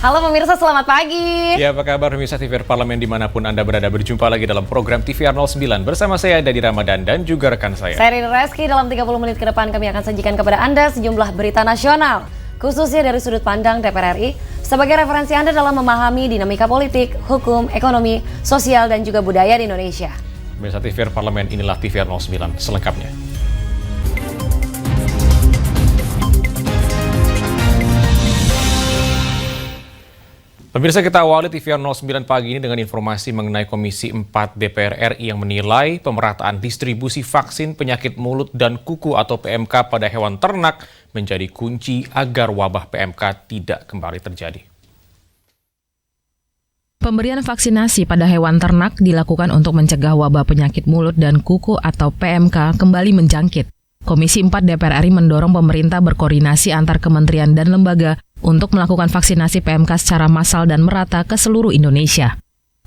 Halo pemirsa, selamat pagi. Ya, apa kabar pemirsa TVR Parlemen dimanapun Anda berada? Berjumpa lagi dalam program TVR 09 bersama saya Dadi Ramadan dan juga rekan saya. Saya Rini Reski. Dalam 30 menit ke depan kami akan sajikan kepada Anda sejumlah berita nasional, khususnya dari sudut pandang DPR RI, sebagai referensi Anda dalam memahami dinamika politik, hukum, ekonomi, sosial, dan juga budaya di Indonesia. Pemirsa TVR Parlemen, inilah TVR 09 selengkapnya. Pemirsa, kita awali TVR 09 pagi ini dengan informasi mengenai Komisi 4 DPR RI yang menilai pemerataan distribusi vaksin penyakit mulut dan kuku atau PMK pada hewan ternak menjadi kunci agar wabah PMK tidak kembali terjadi. Pemberian vaksinasi pada hewan ternak dilakukan untuk mencegah wabah penyakit mulut dan kuku atau PMK kembali menjangkit. Komisi 4 DPR RI mendorong pemerintah berkoordinasi antar kementerian dan lembaga untuk melakukan vaksinasi PMK secara massal dan merata ke seluruh Indonesia.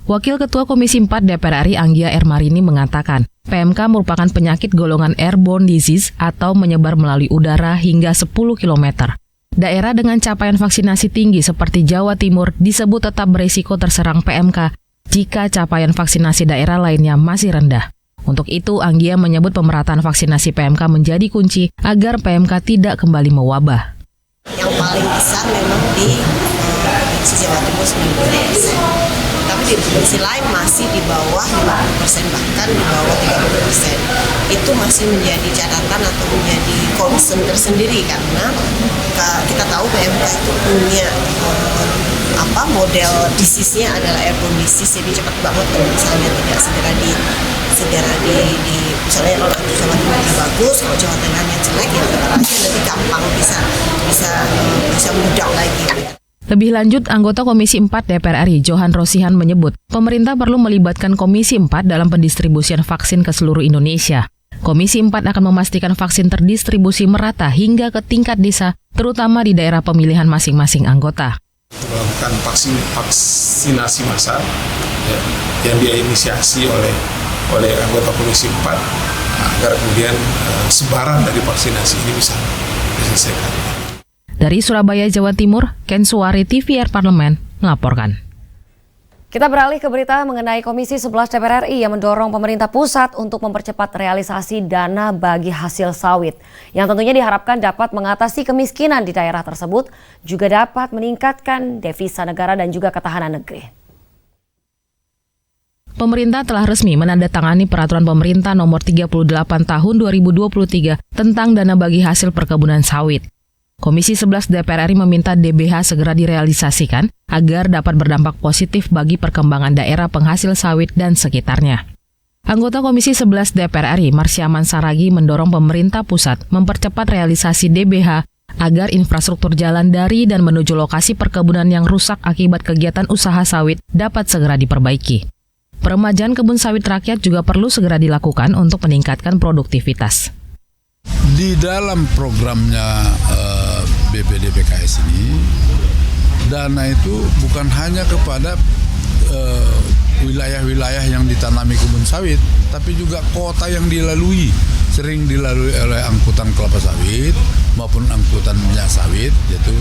Wakil Ketua Komisi 4 DPR RI Anggia Ermarini mengatakan, PMK merupakan penyakit golongan airborne disease atau menyebar melalui udara hingga 10 km. Daerah dengan capaian vaksinasi tinggi seperti Jawa Timur disebut tetap berisiko terserang PMK jika capaian vaksinasi daerah lainnya masih rendah. Untuk itu, Anggia menyebut pemerataan vaksinasi PMK menjadi kunci agar PMK tidak kembali mewabah. Yang paling besar memang di Jawa Timur 90%. Tapi di provinsi lain masih di bawah 50%, bahkan di bawah 30%. Itu masih menjadi catatan atau menjadi concern tersendiri karena kita tahu PMK itu punya model disease-nya adalah airborne disease, jadi cepat banget kalau misalnya tidak segera di misalnya kalau Jawa Timurnya bagus, kalau Jawa Tengahnya jelek ya nanti gampang bisa mudah lagi. Lebih lanjut, anggota Komisi 4 DPR RI Johan Rosihan menyebut, pemerintah perlu melibatkan Komisi 4 dalam pendistribusian vaksin ke seluruh Indonesia. Komisi 4 akan memastikan vaksin terdistribusi merata hingga ke tingkat desa, terutama di daerah pemilihan masing-masing anggota. Melakukan vaksinasi massal yang diinisiasi oleh anggota Komisi 4 agar kemudian sebaran dari vaksinasi ini bisa diselesaikan. Dari Surabaya, Jawa Timur, Ken Suwari, TVR Parlemen melaporkan. Kita beralih ke berita mengenai Komisi 11 DPR RI yang mendorong pemerintah pusat untuk mempercepat realisasi dana bagi hasil sawit, yang tentunya diharapkan dapat mengatasi kemiskinan di daerah tersebut, juga dapat meningkatkan devisa negara dan juga ketahanan negeri. Pemerintah telah resmi menandatangani Peraturan Pemerintah Nomor 38 Tahun 2023 tentang dana bagi hasil perkebunan sawit. Komisi 11 DPR RI meminta DBH segera direalisasikan agar dapat berdampak positif bagi perkembangan daerah penghasil sawit dan sekitarnya. Anggota Komisi 11 DPR RI Marsyaman Saragi mendorong pemerintah pusat mempercepat realisasi DBH agar infrastruktur jalan dari dan menuju lokasi perkebunan yang rusak akibat kegiatan usaha sawit dapat segera diperbaiki. Peremajaan kebun sawit rakyat juga perlu segera dilakukan untuk meningkatkan produktivitas. Di dalam programnya BPDPKS ini, dana itu bukan hanya kepada wilayah-wilayah yang ditanami kebun sawit, tapi juga kota yang dilalui, sering dilalui oleh angkutan kelapa sawit maupun angkutan minyak sawit, yaitu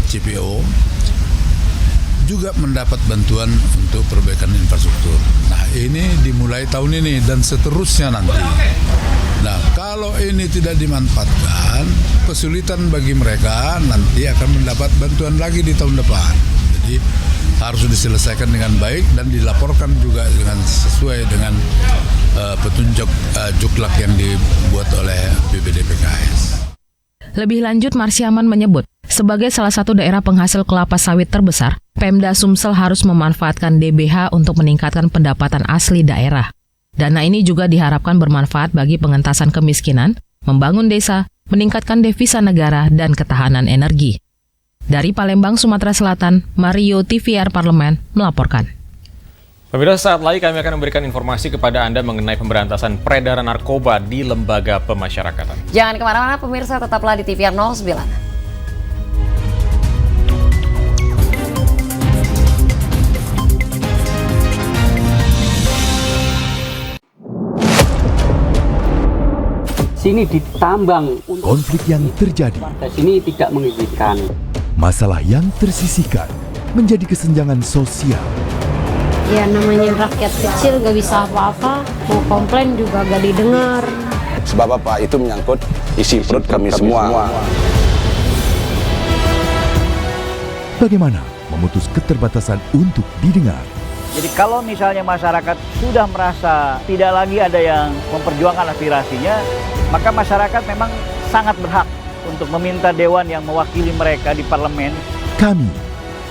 CPO, juga mendapat bantuan untuk perbaikan infrastruktur. Nah, ini dimulai tahun ini dan seterusnya nanti. Nah, kalau ini tidak dimanfaatkan, kesulitan bagi mereka nanti akan mendapat bantuan lagi di tahun depan. Jadi harus diselesaikan dengan baik dan dilaporkan juga dengan sesuai dengan petunjuk juklak yang dibuat oleh BPDPKS. Lebih lanjut, Marsyaman menyebut, sebagai salah satu daerah penghasil kelapa sawit terbesar, Pemda Sumsel harus memanfaatkan DBH untuk meningkatkan pendapatan asli daerah. Dana ini juga diharapkan bermanfaat bagi pengentasan kemiskinan, membangun desa, meningkatkan devisa negara, dan ketahanan energi. Dari Palembang, Sumatera Selatan, Mario, TVR Parlemen melaporkan. Pemirsa, saat lagi kami akan memberikan informasi kepada Anda mengenai pemberantasan peredaran narkoba di lembaga pemasyarakatan. Jangan kemana-mana pemirsa, tetaplah di TVR 09. Sini ditambang. Konflik yang terjadi Warga sini tidak mengizinkan. masalah yang tersisihkan menjadi kesenjangan sosial. Ya namanya rakyat kecil gak bisa apa-apa, mau komplain juga gak didengar. Sebab apa? Itu menyangkut isi perut kami semua. Bagaimana memutus keterbatasan untuk didengar? Jadi kalau misalnya masyarakat sudah merasa tidak lagi ada yang memperjuangkan aspirasinya, maka masyarakat memang sangat berhak untuk meminta dewan yang mewakili mereka di parlemen. Kami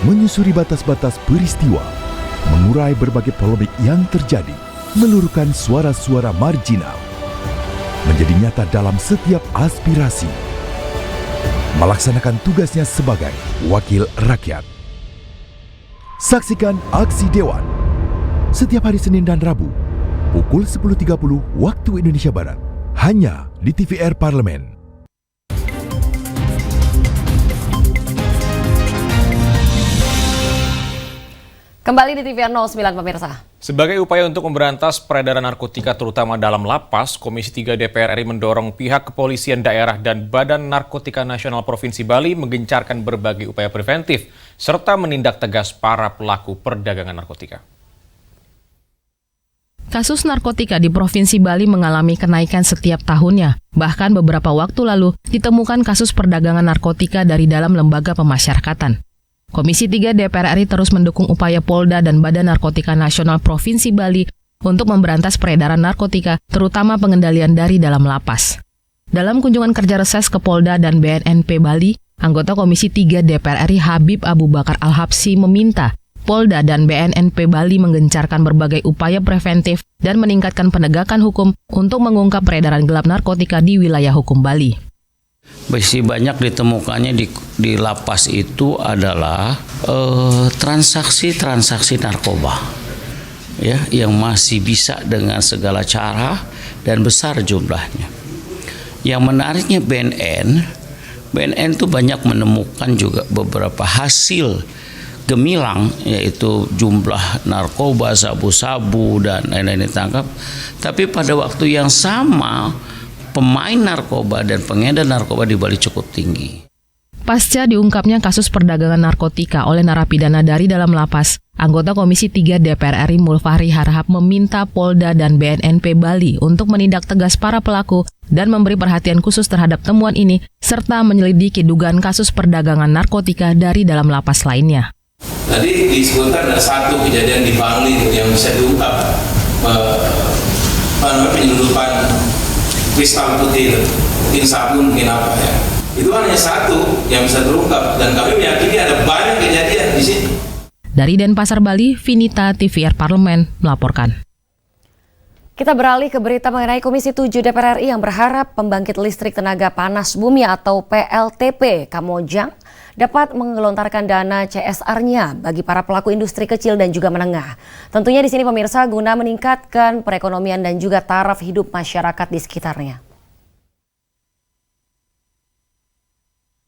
menyusuri batas-batas peristiwa, mengurai berbagai polemik yang terjadi, meluruhkan suara-suara marginal, menjadi nyata dalam setiap aspirasi, melaksanakan tugasnya sebagai wakil rakyat. Saksikan Aksi Dewan setiap hari Senin dan Rabu pukul 10.30 waktu Indonesia Barat hanya di TVR Parlemen. Kembali di TVR 09 pemirsa. Sebagai upaya untuk memberantas peredaran narkotika terutama dalam lapas, Komisi 3 DPR RI mendorong pihak kepolisian daerah dan Badan Narkotika Nasional Provinsi Bali menggencarkan berbagai upaya preventif serta menindak tegas para pelaku perdagangan narkotika. Kasus narkotika di Provinsi Bali mengalami kenaikan setiap tahunnya. Bahkan beberapa waktu lalu ditemukan kasus perdagangan narkotika dari dalam lembaga pemasyarakatan. Komisi 3 DPR RI terus mendukung upaya Polda dan Badan Narkotika Nasional Provinsi Bali untuk memberantas peredaran narkotika, terutama pengendalian dari dalam lapas. Dalam kunjungan kerja reses ke Polda dan BNNP Bali, anggota Komisi 3 DPR RI Habib Abu Bakar Al-Habsyi meminta Polda dan BNNP Bali menggencarkan berbagai upaya preventif dan meningkatkan penegakan hukum untuk mengungkap peredaran gelap narkotika di wilayah hukum Bali. Masih banyak ditemukannya di lapas itu adalah transaksi narkoba, ya, yang masih bisa dengan segala cara dan besar jumlahnya. Yang menariknya BNN itu banyak menemukan juga beberapa hasil gemilang, yaitu jumlah narkoba, sabu-sabu dan lain-lain ditangkap. Tapi pada waktu yang sama pemain narkoba dan pengedar narkoba di Bali cukup tinggi. Pasca diungkapnya kasus perdagangan narkotika oleh narapidana dari dalam lapas, anggota Komisi 3 DPR RI Mulfahri Harahap meminta Polda dan BNNP Bali untuk menindak tegas para pelaku dan memberi perhatian khusus terhadap temuan ini, serta menyelidiki dugaan kasus perdagangan narkotika dari dalam lapas lainnya. Tadi disebutkan ada satu kejadian di Bali yang bisa diungkap, penyeludupan kristal putih, mungkin sabun, mungkin apa ya. Itu hanya satu yang bisa terungkap dan kami meyakini ada banyak kejadian di sini. Dari Denpasar, Bali, Vinita, TVR Parlemen melaporkan. Kita beralih ke berita mengenai Komisi 7 DPR RI yang berharap pembangkit listrik tenaga panas bumi atau PLTP Kamojang dapat menggelontarkan dana CSR-nya bagi para pelaku industri kecil dan juga menengah. Tentunya di sini pemirsa guna meningkatkan perekonomian dan juga taraf hidup masyarakat di sekitarnya.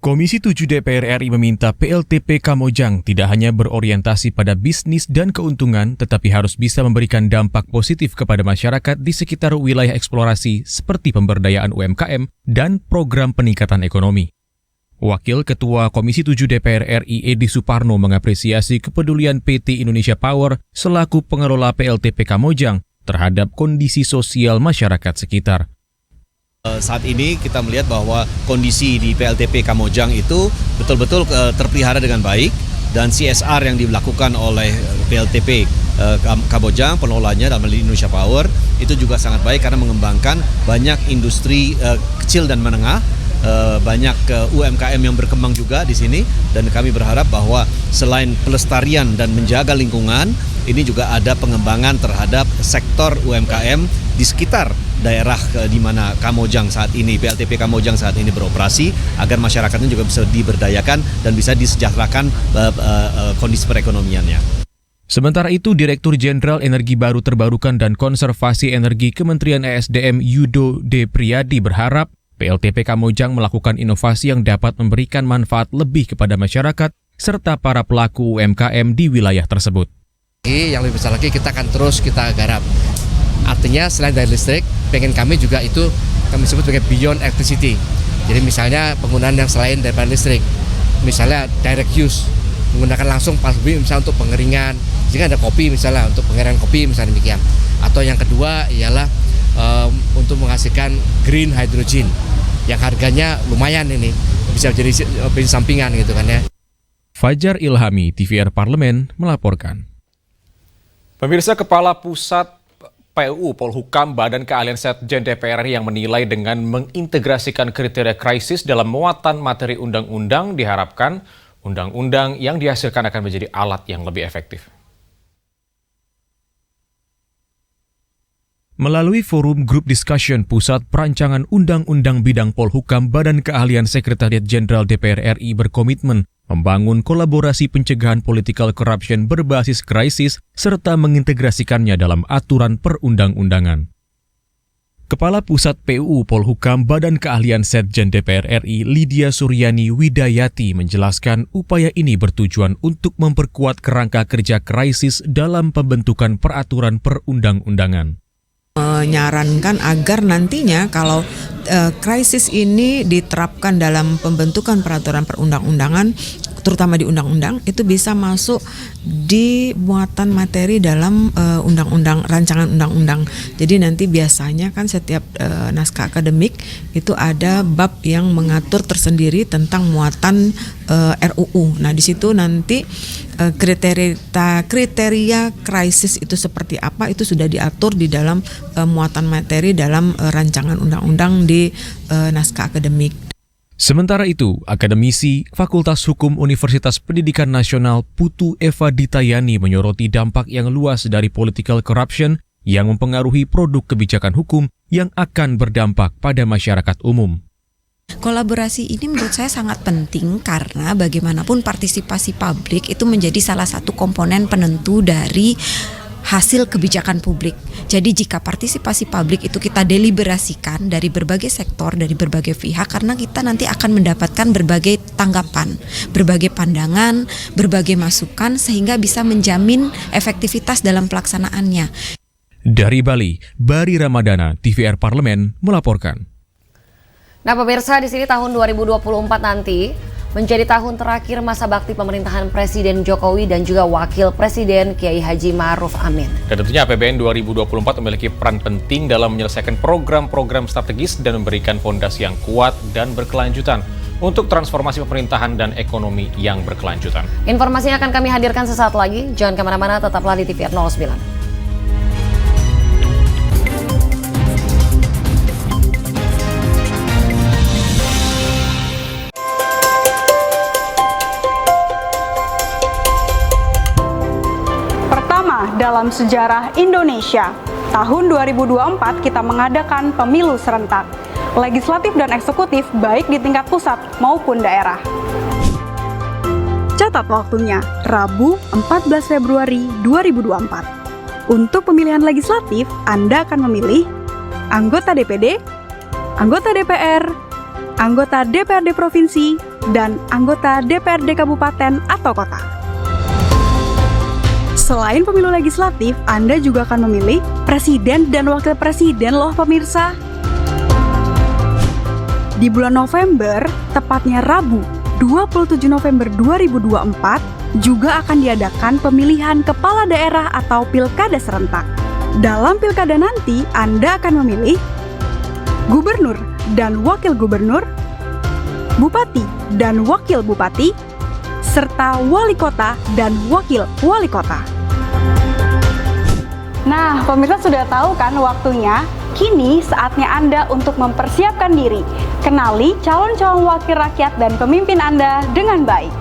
Komisi 7 DPR RI meminta PLTP Kamojang tidak hanya berorientasi pada bisnis dan keuntungan, tetapi harus bisa memberikan dampak positif kepada masyarakat di sekitar wilayah eksplorasi seperti pemberdayaan UMKM dan program peningkatan ekonomi. Wakil Ketua Komisi 7 DPR RI Edi Suparno mengapresiasi kepedulian PT Indonesia Power selaku pengelola PLTP Kamojang terhadap kondisi sosial masyarakat sekitar. Saat ini kita melihat bahwa kondisi di PLTP Kamojang itu betul-betul terpelihara dengan baik dan CSR yang dilakukan oleh PLTP Kamojang, pengelolanya dalam Indonesia Power, itu juga sangat baik karena mengembangkan banyak industri kecil dan menengah, banyak UMKM yang berkembang juga di sini, dan kami berharap bahwa selain pelestarian dan menjaga lingkungan, ini juga ada pengembangan terhadap sektor UMKM di sekitar daerah di mana Kamojang saat ini, PLTP Kamojang saat ini beroperasi, agar masyarakatnya juga bisa diberdayakan dan bisa disejahterakan kondisi perekonomiannya. Sementara itu, Direktur Jenderal Energi Baru Terbarukan dan Konservasi Energi Kementerian ESDM Yudo D. Priyadi berharap PLTP Kamojang melakukan inovasi yang dapat memberikan manfaat lebih kepada masyarakat serta para pelaku UMKM di wilayah tersebut. Yang lebih besar lagi kita akan terus kita garap. Artinya selain dari listrik, pengen kami juga itu kami sebut sebagai beyond electricity. Jadi misalnya penggunaan yang selain daripada listrik. misalnya direct use, menggunakan langsung panas bumi misalnya untuk pengeringan. Jika ada kopi misalnya untuk pengeringan kopi misalnya demikian. Atau yang kedua ialah untuk menghasilkan green hydrogen yang harganya lumayan ini, bisa jadi bisnis sampingan gitu kan ya. Fajar Ilhami, TVR Parlemen melaporkan. Pemirsa, Kepala Pusat PUU Polhukam Badan Keahlian Setjen DPR RI yang menilai dengan mengintegrasikan kriteria krisis dalam muatan materi undang-undang diharapkan undang-undang yang dihasilkan akan menjadi alat yang lebih efektif. Melalui forum Group Discussion Pusat Perancangan Undang-Undang Bidang Polhukam, Badan Keahlian Sekretariat Jenderal DPR RI berkomitmen membangun kolaborasi pencegahan political corruption berbasis krisis serta mengintegrasikannya dalam aturan perundang-undangan. Kepala Pusat PUU Polhukam Badan Keahlian Setjen DPR RI Lydia Suryani Widayati menjelaskan upaya ini bertujuan untuk memperkuat kerangka kerja krisis dalam pembentukan peraturan perundang-undangan. Menyarankan agar nantinya kalau krisis ini diterapkan dalam pembentukan peraturan perundang-undangan, terutama di undang-undang, itu bisa masuk di muatan materi dalam undang-undang, rancangan undang-undang. Jadi nanti biasanya kan setiap naskah akademik itu ada bab yang mengatur tersendiri tentang muatan RUU. Nah, di situ nanti kriteria krisis itu seperti apa itu sudah diatur di dalam muatan materi dalam rancangan undang-undang di naskah akademik. Sementara itu, akademisi Fakultas Hukum Universitas Pendidikan Nasional Putu Eva Ditayani menyoroti dampak yang luas dari political corruption yang mempengaruhi produk kebijakan hukum yang akan berdampak pada masyarakat umum. Kolaborasi ini menurut saya sangat penting karena bagaimanapun partisipasi publik itu menjadi salah satu komponen penentu dari hasil kebijakan publik. Jadi jika partisipasi publik itu kita deliberasikan dari berbagai sektor, dari berbagai pihak, karena kita nanti akan mendapatkan berbagai tanggapan, berbagai pandangan, berbagai masukan sehingga bisa menjamin efektivitas dalam pelaksanaannya. Dari Bali, Bari Ramadana, TVR Parlemen melaporkan. Nah pemirsa, di sini tahun 2024 nanti menjadi tahun terakhir masa bakti pemerintahan Presiden Jokowi dan juga Wakil Presiden Kiai Haji Ma'ruf Amin. Dan tentunya APBN 2024 memiliki peran penting dalam menyelesaikan program-program strategis dan memberikan fondasi yang kuat dan berkelanjutan untuk transformasi pemerintahan dan ekonomi yang berkelanjutan. Informasinya akan kami hadirkan sesaat lagi. Jangan kemana-mana, tetaplah di TVR 09. Dalam sejarah Indonesia, tahun 2024 kita mengadakan pemilu serentak, legislatif dan eksekutif baik di tingkat pusat maupun daerah. Catat waktunya, Rabu 14 Februari 2024. Untuk pemilihan legislatif, Anda akan memilih anggota DPD, anggota DPR, anggota DPRD Provinsi, dan anggota DPRD Kabupaten atau Kota. Selain pemilu legislatif, Anda juga akan memilih presiden dan wakil presiden loh pemirsa. Di bulan November, tepatnya Rabu 27 November 2024, juga akan diadakan pemilihan kepala daerah atau pilkada serentak. Dalam pilkada nanti, Anda akan memilih gubernur dan wakil gubernur, bupati dan wakil bupati, serta wali kota dan wakil wali kota. Nah, pemirsa sudah tahu kan waktunya? Kini saatnya Anda untuk mempersiapkan diri. Kenali calon-calon wakil rakyat dan pemimpin Anda dengan baik.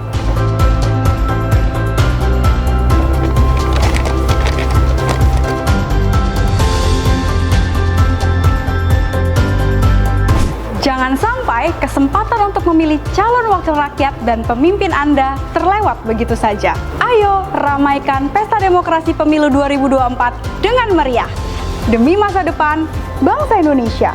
Jangan sampai kesempatan untuk memilih calon wakil rakyat dan pemimpin Anda terlewat begitu saja. Ayo ramaikan pesta demokrasi pemilu 2024 dengan meriah. Demi masa depan bangsa Indonesia.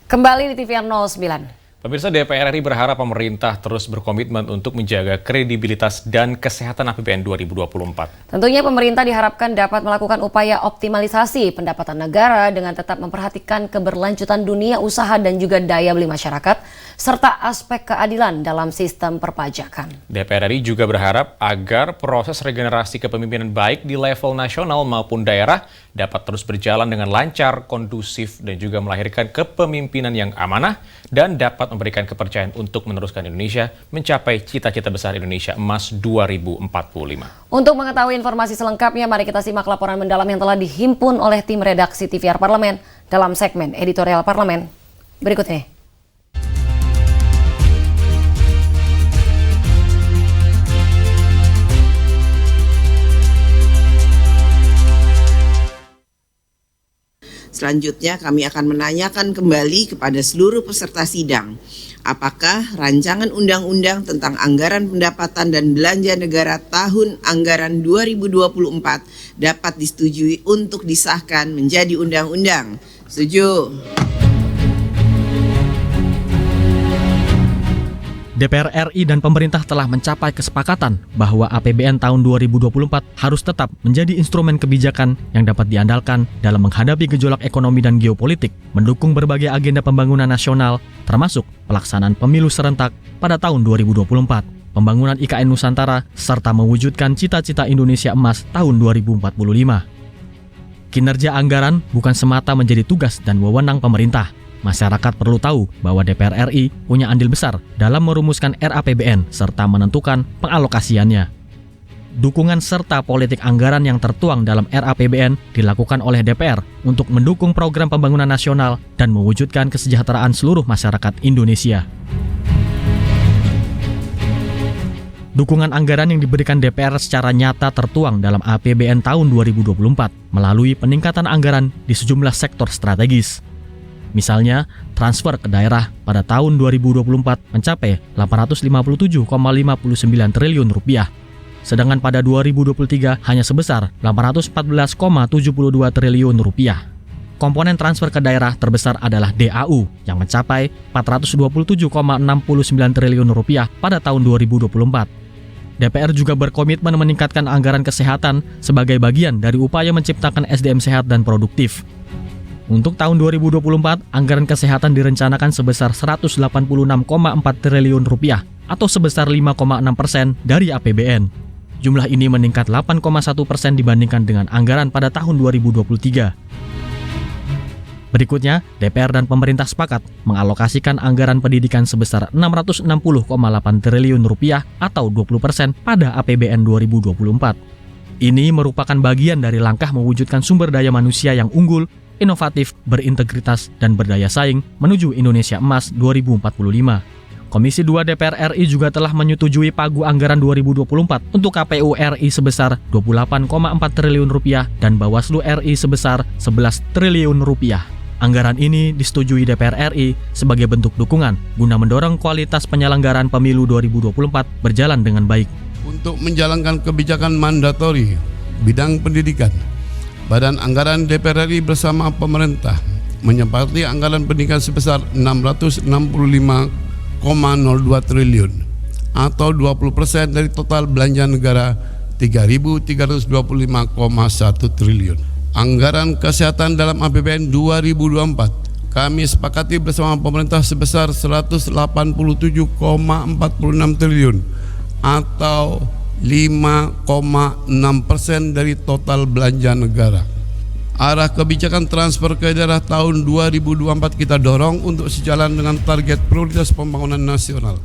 Kembali di TVR 09. Pemirsa, DPR RI berharap pemerintah terus berkomitmen untuk menjaga kredibilitas dan kesehatan APBN 2024. Tentunya pemerintah diharapkan dapat melakukan upaya optimalisasi pendapatan negara dengan tetap memperhatikan keberlanjutan dunia usaha dan juga daya beli masyarakat, serta aspek keadilan dalam sistem perpajakan. DPR RI juga berharap agar proses regenerasi kepemimpinan baik di level nasional maupun daerah dapat terus berjalan dengan lancar, kondusif, dan juga melahirkan kepemimpinan yang amanah dan dapat memberikan kepercayaan untuk meneruskan Indonesia mencapai cita-cita besar Indonesia Emas 2045. Untuk mengetahui informasi selengkapnya, mari kita simak laporan mendalam yang telah dihimpun oleh tim redaksi TVR Parlemen dalam segmen Editorial Parlemen. Berikut ini. Selanjutnya kami akan menanyakan kembali kepada seluruh peserta sidang, apakah rancangan undang-undang tentang anggaran pendapatan dan belanja negara tahun anggaran 2024 dapat disetujui untuk disahkan menjadi undang-undang. Setuju? DPR RI dan pemerintah telah mencapai kesepakatan bahwa APBN tahun 2024 harus tetap menjadi instrumen kebijakan yang dapat diandalkan dalam menghadapi gejolak ekonomi dan geopolitik, mendukung berbagai agenda pembangunan nasional, termasuk pelaksanaan pemilu serentak pada tahun 2024, pembangunan IKN Nusantara, serta mewujudkan cita-cita Indonesia Emas tahun 2045. Kinerja anggaran bukan semata menjadi tugas dan wewenang pemerintah. Masyarakat perlu tahu bahwa DPR RI punya andil besar dalam merumuskan RAPBN serta menentukan pengalokasiannya. Dukungan serta politik anggaran yang tertuang dalam RAPBN dilakukan oleh DPR untuk mendukung program pembangunan nasional dan mewujudkan kesejahteraan seluruh masyarakat Indonesia. Dukungan anggaran yang diberikan DPR secara nyata tertuang dalam APBN tahun 2024 melalui peningkatan anggaran di sejumlah sektor strategis. Misalnya, transfer ke daerah pada tahun 2024 mencapai 857,59 triliun rupiah, sedangkan pada 2023 hanya sebesar 814,72 triliun rupiah. Komponen transfer ke daerah terbesar adalah DAU yang mencapai 427,69 triliun rupiah pada tahun 2024. DPR juga berkomitmen meningkatkan anggaran kesehatan sebagai bagian dari upaya menciptakan SDM sehat dan produktif. Untuk tahun 2024, anggaran kesehatan direncanakan sebesar 186,4 triliun rupiah atau sebesar 5,6% dari APBN. Jumlah ini meningkat 8,1% dibandingkan dengan anggaran pada tahun 2023. Berikutnya, DPR dan pemerintah sepakat mengalokasikan anggaran pendidikan sebesar 660,8 triliun rupiah atau 20% pada APBN 2024. Ini merupakan bagian dari langkah mewujudkan sumber daya manusia yang unggul, inovatif, berintegritas, dan berdaya saing menuju Indonesia Emas 2045. Komisi 2 DPR RI juga telah menyetujui pagu anggaran 2024 untuk KPU RI sebesar 28,4 triliun rupiah dan Bawaslu RI sebesar 11 triliun rupiah. Anggaran ini disetujui DPR RI sebagai bentuk dukungan guna mendorong kualitas penyelenggaraan pemilu 2024 berjalan dengan baik. Untuk menjalankan kebijakan mandatori bidang pendidikan, Badan Anggaran DPR RI bersama pemerintah menyepakati anggaran pendidikan sebesar 665,02 triliun atau 20% dari total belanja negara 3.325,1 triliun. Anggaran kesehatan dalam APBN 2024 kami sepakati bersama pemerintah sebesar 187,46 triliun atau 5,6% dari total belanja negara. Arah kebijakan transfer ke daerah tahun 2024 kita dorong untuk sejalan dengan target prioritas pembangunan nasional,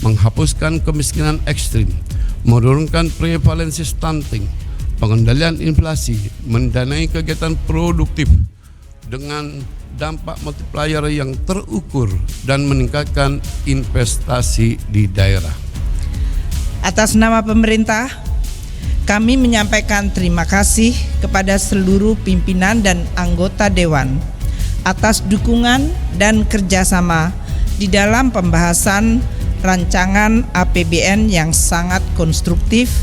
menghapuskan kemiskinan ekstrim, menurunkan prevalensi stunting, pengendalian inflasi, mendanai kegiatan produktif dengan dampak multiplier yang terukur dan meningkatkan investasi di daerah. Atas nama pemerintah, kami menyampaikan terima kasih kepada seluruh pimpinan dan anggota Dewan atas dukungan dan kerjasama di dalam pembahasan rancangan APBN yang sangat konstruktif,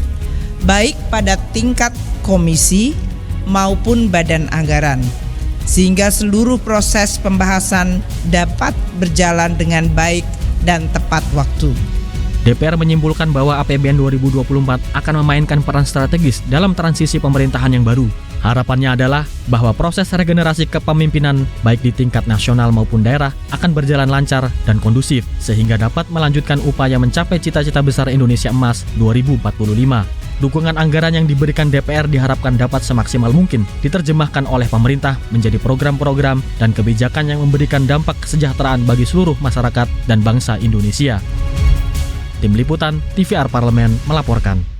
baik pada tingkat komisi maupun badan anggaran. sehingga seluruh proses pembahasan dapat berjalan dengan baik dan tepat waktu. DPR menyimpulkan bahwa APBN 2024 akan memainkan peran strategis dalam transisi pemerintahan yang baru. Harapannya adalah bahwa proses regenerasi kepemimpinan baik di tingkat nasional maupun daerah akan berjalan lancar dan kondusif sehingga dapat melanjutkan upaya mencapai cita-cita besar Indonesia Emas 2045. Dukungan anggaran yang diberikan DPR diharapkan dapat semaksimal mungkin diterjemahkan oleh pemerintah menjadi program-program dan kebijakan yang memberikan dampak kesejahteraan bagi seluruh masyarakat dan bangsa Indonesia. Tim Liputan TVR Parlemen melaporkan.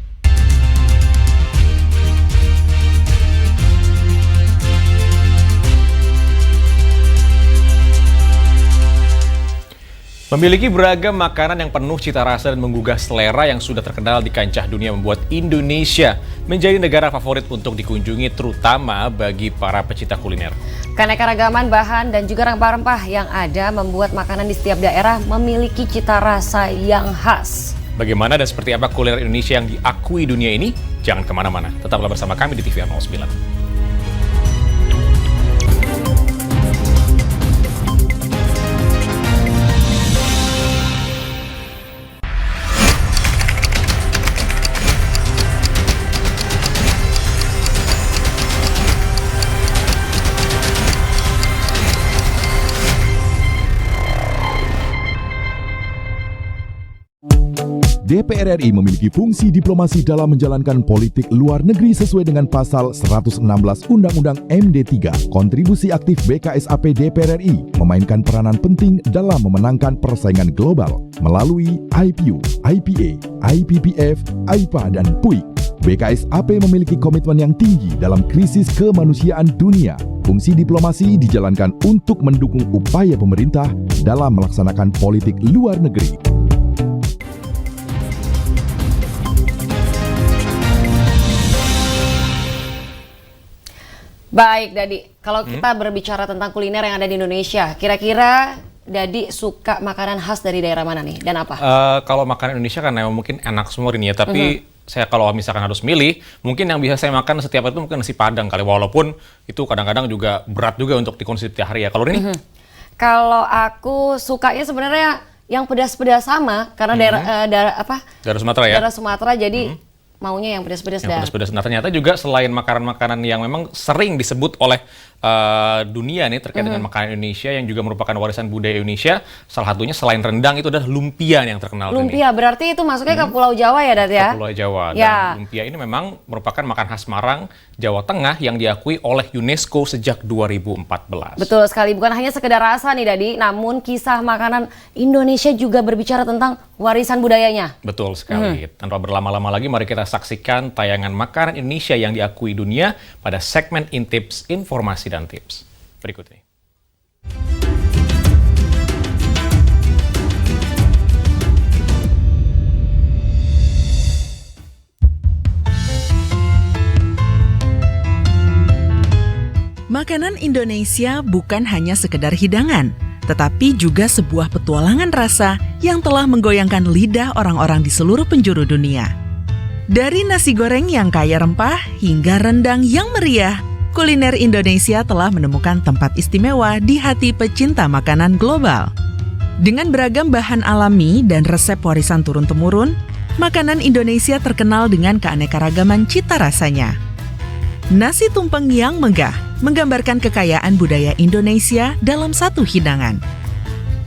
Memiliki beragam makanan yang penuh cita rasa dan menggugah selera yang sudah terkenal di kancah dunia membuat Indonesia menjadi negara favorit untuk dikunjungi, terutama bagi para pecinta kuliner. Keanekaragaman bahan dan juga rempah-rempah yang ada membuat makanan di setiap daerah memiliki cita rasa yang khas. Bagaimana dan seperti apa kuliner Indonesia yang diakui dunia ini? Jangan kemana-mana, tetaplah bersama kami di TVR 09. DPR RI memiliki fungsi diplomasi dalam menjalankan politik luar negeri sesuai dengan pasal 116 Undang-Undang MD 3. Kontribusi aktif BKSAP DPR RI memainkan peranan penting dalam memenangkan persaingan global melalui IPU, IPA, IPPF, AIPA, dan PUIK. BKSAP memiliki komitmen yang tinggi dalam krisis kemanusiaan dunia. Fungsi diplomasi dijalankan untuk mendukung upaya pemerintah dalam melaksanakan politik luar negeri. Baik, Dadi. Kalau kita berbicara tentang kuliner yang ada di Indonesia, kira-kira Dadi suka makanan khas dari daerah mana nih dan apa? Kalau makanan Indonesia kan mungkin enak semua ini ya, tapi saya kalau misalkan harus milih, mungkin yang bisa saya makan setiap hari itu mungkin nasi Padang kali, walaupun itu kadang-kadang juga berat juga untuk dikonsumsi tiap hari ya. Kalau ini? Kalau aku sukanya sebenarnya yang pedas-pedas sama, karena daerah Sumatera ya. Daerah Sumatera, jadi maunya yang pedas-pedas dah. Pedas-pedas. Nah, ternyata juga selain makanan-makanan yang memang sering disebut oleh dunia nih terkait dengan makanan Indonesia yang juga merupakan warisan budaya Indonesia, salah satunya selain rendang itu adalah lumpia yang terkenal. Lumpia ini. Berarti itu masuknya ke Pulau Jawa ya, Dat ya? Ke Pulau Jawa. Ya. Dan lumpia ini memang merupakan makan khas Semarang, Jawa Tengah yang diakui oleh UNESCO sejak 2014. Betul sekali, bukan hanya sekedar rasa nih Dadi, namun kisah makanan Indonesia juga berbicara tentang warisan budayanya. Betul sekali. Tanpa berlama-lama lagi, mari kita saksikan tayangan makanan Indonesia yang diakui dunia pada segmen Intips Informasi dan Tips. Berikut ini. Makanan Indonesia bukan hanya sekedar hidangan, tetapi juga sebuah petualangan rasa yang telah menggoyangkan lidah orang-orang di seluruh penjuru dunia. Dari nasi goreng yang kaya rempah hingga rendang yang meriah, kuliner Indonesia telah menemukan tempat istimewa di hati pecinta makanan global. Dengan beragam bahan alami dan resep warisan turun-temurun, makanan Indonesia terkenal dengan keanekaragaman cita rasanya. Nasi tumpeng yang megah menggambarkan kekayaan budaya Indonesia dalam satu hidangan.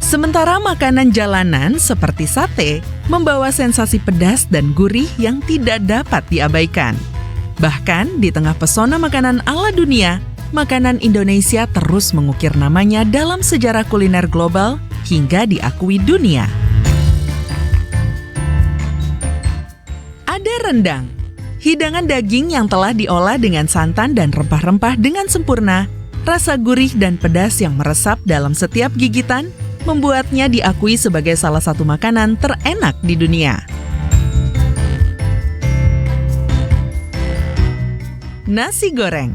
Sementara makanan jalanan seperti sate membawa sensasi pedas dan gurih yang tidak dapat diabaikan. Bahkan di tengah pesona makanan ala dunia, makanan Indonesia terus mengukir namanya dalam sejarah kuliner global hingga diakui dunia. Ada rendang, hidangan daging yang telah diolah dengan santan dan rempah-rempah dengan sempurna. Rasa gurih dan pedas yang meresap dalam setiap gigitan membuatnya diakui sebagai salah satu makanan terenak di dunia. Nasi goreng,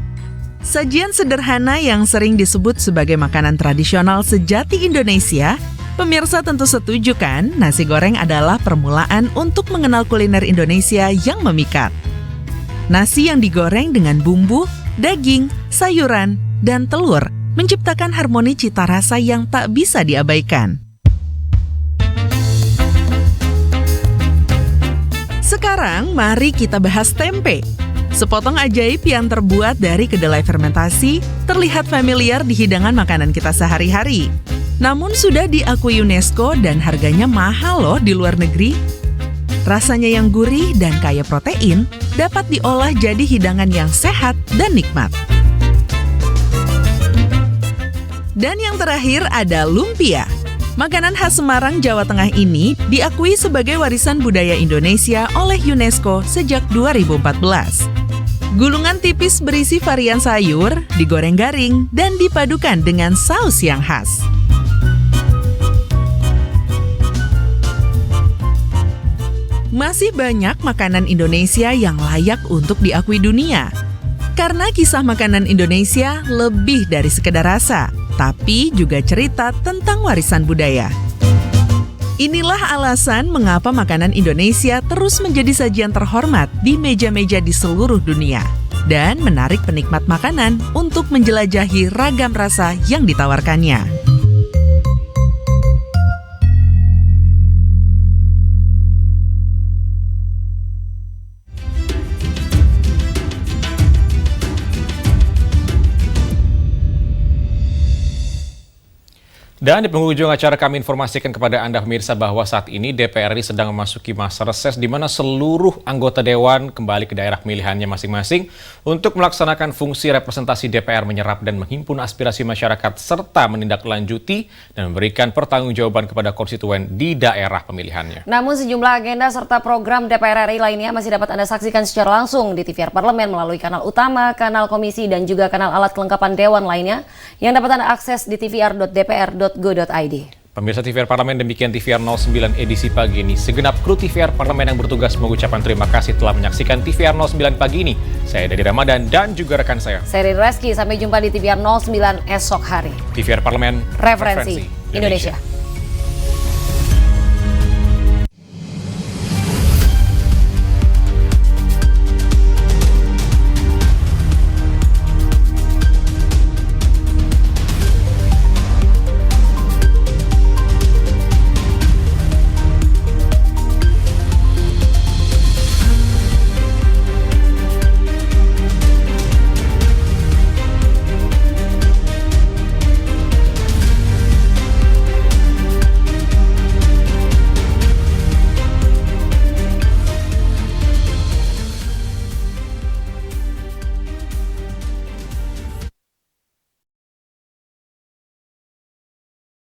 sajian sederhana yang sering disebut sebagai makanan tradisional sejati Indonesia. Pemirsa tentu setuju kan, nasi goreng adalah permulaan untuk mengenal kuliner Indonesia yang memikat. Nasi yang digoreng dengan bumbu, daging, sayuran, dan telur menciptakan harmoni cita rasa yang tak bisa diabaikan. Sekarang mari kita bahas tempe. Sepotong ajaib yang terbuat dari kedelai fermentasi terlihat familiar di hidangan makanan kita sehari-hari. Namun sudah diakui UNESCO dan harganya mahal loh di luar negeri. Rasanya yang gurih dan kaya protein dapat diolah jadi hidangan yang sehat dan nikmat. Dan yang terakhir ada lumpia. Makanan khas Semarang, Jawa Tengah ini diakui sebagai warisan budaya Indonesia oleh UNESCO sejak 2014. Gulungan tipis berisi varian sayur, digoreng garing, dan dipadukan dengan saus yang khas. Masih banyak makanan Indonesia yang layak untuk diakui dunia. Karena kisah makanan Indonesia lebih dari sekedar rasa, tapi juga cerita tentang warisan budaya. Inilah alasan mengapa makanan Indonesia terus menjadi sajian terhormat di meja-meja di seluruh dunia dan menarik penikmat makanan untuk menjelajahi ragam rasa yang ditawarkannya. Dan di penghujung acara kami informasikan kepada Anda pemirsa bahwa saat ini DPR RI sedang memasuki masa reses di mana seluruh anggota Dewan kembali ke daerah pemilihannya masing-masing untuk melaksanakan fungsi representasi DPR menyerap dan menghimpun aspirasi masyarakat serta menindaklanjuti dan memberikan pertanggungjawaban kepada konstituen di daerah pemilihannya. Namun sejumlah agenda serta program DPR RI lainnya masih dapat Anda saksikan secara langsung di TVR Parlemen melalui kanal utama, kanal komisi, dan juga kanal alat kelengkapan Dewan lainnya yang dapat Anda akses di tvr.dpr.go.id. Pemirsa TVR Parlemen, demikian TVR 09 edisi pagi ini. Segenap kru TVR Parlemen yang bertugas mengucapkan terima kasih telah menyaksikan TVR 09 pagi ini. Saya Dadi Ramadan dan juga rekan saya, Seri Reski. Sampai jumpa di TVR 09 esok hari. TVR Parlemen, Referensi Indonesia.